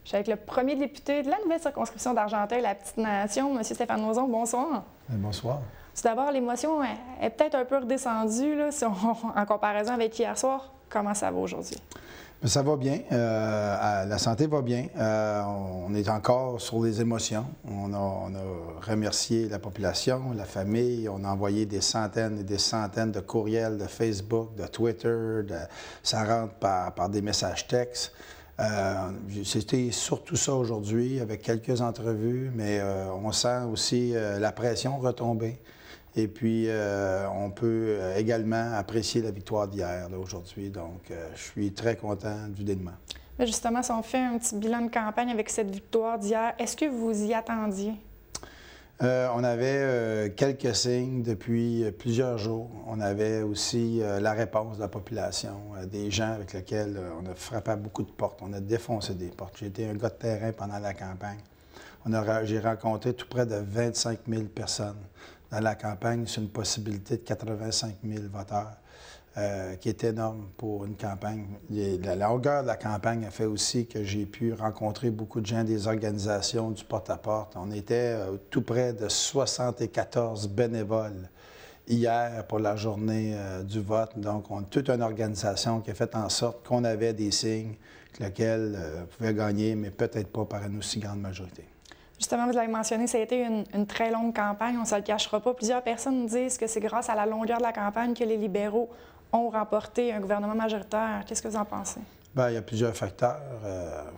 Je suis avec le premier député de la nouvelle circonscription d'Argenteuil, la Petite Nation, M. Stéphane Lauzon. Bonsoir. Bonsoir. Tout d'abord, l'émotion est peut-être un peu redescendue là, en comparaison avec hier soir. Comment ça va aujourd'hui? Ça va bien. La santé va bien. On est encore sur les émotions. On a remercié la population, la famille. On a envoyé des centaines et des centaines de courriels de Facebook, de Twitter. Ça rentre par des messages textes. C'était surtout ça aujourd'hui, avec quelques entrevues, mais on sent aussi la pression retomber. Et puis, on peut également apprécier la victoire d'hier, aujourd'hui. Donc, je suis très content du dénouement. Mais justement, si on fait un petit bilan de campagne avec cette victoire d'hier, est-ce que vous y attendiez? On avait quelques signes depuis plusieurs jours. On avait aussi la réponse de la population, des gens avec lesquels on a frappé à beaucoup de portes. On a défoncé des portes. J'ai été un gars de terrain pendant la campagne. J'ai rencontré tout près de 25 000 personnes. Dans la campagne, c'est une possibilité de 85 000 voteurs, qui est énorme pour une campagne. La longueur de la campagne a fait aussi que j'ai pu rencontrer beaucoup de gens des organisations du porte-à-porte. On était tout près de 74 bénévoles hier pour la journée du vote. Donc, on a toute une organisation qui a fait en sorte qu'on avait des signes lesquels pouvaient gagner, mais peut-être pas par une aussi grande majorité. Justement, vous l'avez mentionné, ça a été une très longue campagne, on ne se le cachera pas. Plusieurs personnes disent que c'est grâce à la longueur de la campagne que les libéraux ont remporté un gouvernement majoritaire. Qu'est-ce que vous en pensez? Bien, il y a plusieurs facteurs.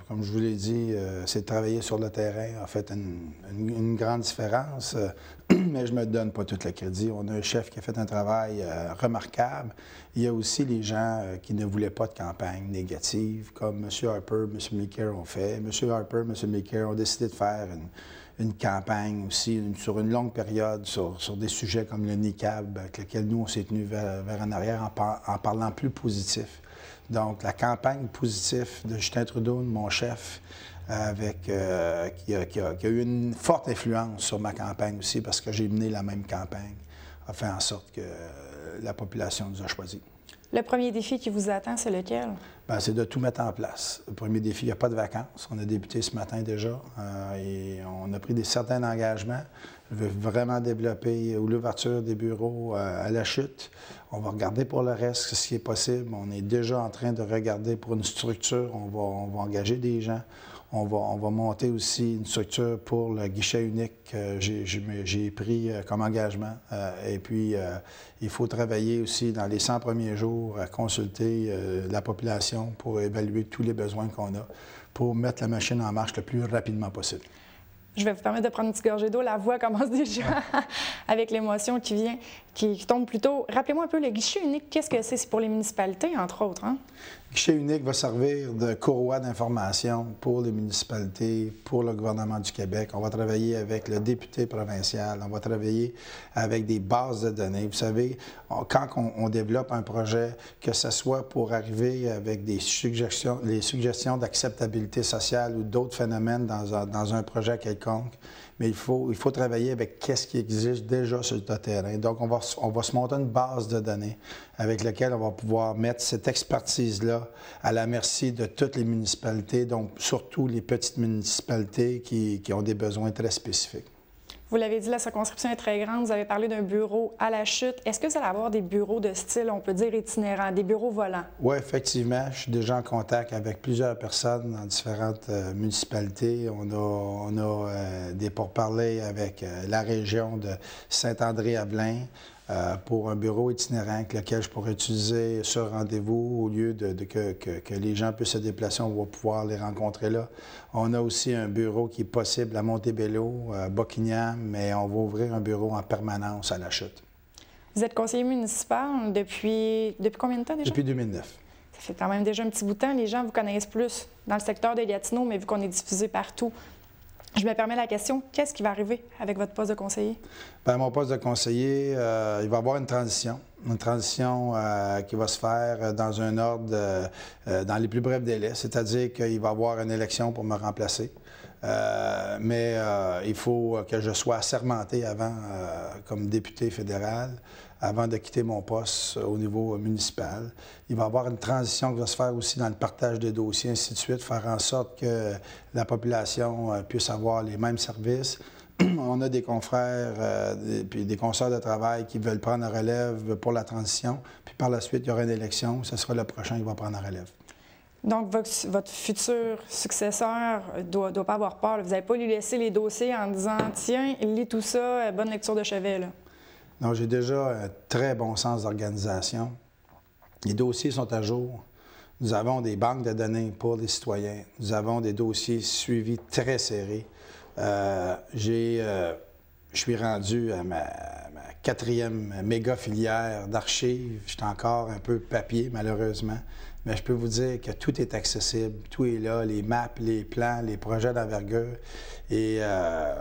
Comme je vous l'ai dit, c'est de travailler sur le terrain a fait une grande différence, mais je ne me donne pas tout le crédit. On a un chef qui a fait un travail remarquable. Il y a aussi les gens qui ne voulaient pas de campagne négative, comme M. Harper, M. Meeker ont fait. M. Harper, M. Meeker ont décidé de faire une campagne aussi sur une longue période sur des sujets comme le NICAB, avec lequel nous, on s'est tenus vers en arrière en parlant plus positif. Donc, la campagne positive de Justin Trudeau, mon chef, qui a eu une forte influence sur ma campagne aussi, parce que j'ai mené la même campagne, a fait en sorte que la population nous a choisis. Le premier défi qui vous attend, c'est lequel? Bien, c'est de tout mettre en place. Le premier défi, il n'y a pas de vacances. On a débuté ce matin déjà et on a pris certains engagements. Je veux vraiment développer l'ouverture des bureaux à la chute. On va regarder pour le reste ce qui est possible. On est déjà en train de regarder pour une structure. On va engager des gens. On va monter aussi une structure pour le guichet unique que j'ai pris comme engagement. Et puis, il faut travailler aussi dans les 100 premiers jours à consulter la population pour évaluer tous les besoins qu'on a pour mettre la machine en marche le plus rapidement possible. Je vais vous permettre de prendre une petite gorgée d'eau. La voix commence déjà avec l'émotion qui tombe plus tôt. Rappelez-moi un peu le guichet unique. Qu'est-ce que c'est? C'est pour les municipalités, entre autres, hein? Le guichet unique va servir de courroie d'information pour les municipalités, pour le gouvernement du Québec. On va travailler avec le député provincial. On va travailler avec des bases de données. Vous savez, quand on développe un projet, que ce soit pour arriver avec les suggestions d'acceptabilité sociale ou d'autres phénomènes dans un projet quelconque, mais il faut travailler avec qu'est-ce qui existe déjà sur le terrain. Donc, on va se monter une base de données avec laquelle on va pouvoir mettre cette expertise-là à la merci de toutes les municipalités, donc surtout les petites municipalités qui ont des besoins très spécifiques. Vous l'avez dit, la circonscription est très grande. Vous avez parlé d'un bureau à la chute. Est-ce que vous allez avoir des bureaux de style, on peut dire, itinérants, des bureaux volants? Oui, effectivement. Je suis déjà en contact avec plusieurs personnes dans différentes municipalités. On a des pourparlers avec la région de Saint-André-Ablain pour un bureau itinérant avec lequel je pourrais utiliser ce rendez-vous au lieu que les gens puissent se déplacer. On va pouvoir les rencontrer là. On a aussi un bureau qui est possible à Montebello, à Buckingham, mais on va ouvrir un bureau en permanence à la chute. Vous êtes conseiller municipal depuis combien de temps déjà? Depuis 2009. Ça fait quand même déjà un petit bout de temps. Les gens vous connaissent plus dans le secteur de Gatineau, mais vu qu'on est diffusé partout, je me permets la question, qu'est-ce qui va arriver avec votre poste de conseiller? Bien, mon poste de conseiller, il va y avoir une transition qui va se faire dans un ordre dans les plus brefs délais, c'est-à-dire qu'il va y avoir une élection pour me remplacer. Il faut que je sois assermenté avant, comme député fédéral, avant de quitter mon poste au niveau municipal. Il va y avoir une transition qui va se faire aussi dans le partage de dossiers, ainsi de suite, faire en sorte que la population puisse avoir les mêmes services. On a des confrères puis des consoeurs de travail qui veulent prendre la relève pour la transition. Puis par la suite, il y aura une élection. Ce sera le prochain qui va prendre la relève. Donc, votre futur successeur ne doit pas avoir peur. Vous n'allez pas lui laisser les dossiers en disant « Tiens, lis tout ça, bonne lecture de chevet. » Non, j'ai déjà un très bon sens d'organisation. Les dossiers sont à jour. Nous avons des banques de données pour les citoyens. Nous avons des dossiers suivis très serrés. Je suis rendu à ma 4e méga filière d'archives. Je suis encore un peu papier, malheureusement. Mais je peux vous dire que tout est accessible, tout est là, les maps, les plans, les projets d'envergure. Et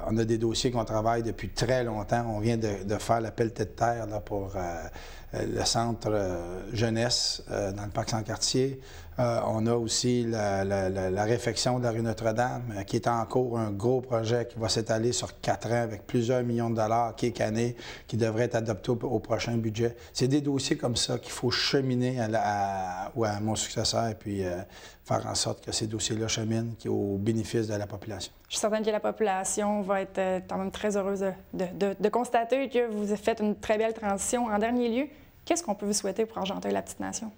on a des dossiers qu'on travaille depuis très longtemps. On vient de faire la pelletée de terre là, pour le centre jeunesse dans le parc Sans-Cartier. On a aussi la réfection de la rue Notre-Dame, qui est en cours, un gros projet qui va s'étaler sur 4 ans avec plusieurs millions de dollars qui est canné, qui devrait être adopté au prochain budget. C'est des dossiers comme ça qu'il faut cheminer à mon successeur et puis faire en sorte que ces dossiers-là cheminent au bénéfice de la population. Je suis certaine que la population va être quand même très heureuse de constater que vous avez fait une très belle transition. En dernier lieu, qu'est-ce qu'on peut vous souhaiter pour Argenteuil-la-Petite-Nation?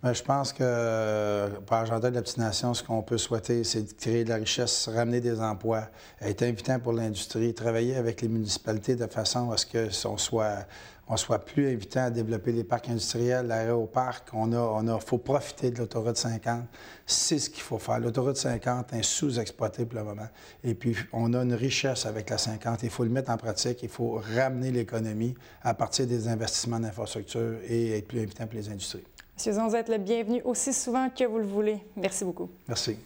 Bien, je pense que pour Argenteuil-la-Petite-Nation, ce qu'on peut souhaiter, c'est de créer de la richesse, ramener des emplois, être invitant pour l'industrie, travailler avec les municipalités de façon à ce qu'on soit plus invitant à développer les parcs industriels, l'aéroparc. Faut profiter de l'autoroute 50. C'est ce qu'il faut faire. L'autoroute 50 est sous-exploitée pour le moment. Et puis, on a une richesse avec la 50. Il faut le mettre en pratique. Il faut ramener l'économie à partir des investissements d'infrastructure et être plus invitant pour les industries. Monsieur Zon, vous êtes le bienvenu aussi souvent que vous le voulez. Merci beaucoup. Merci.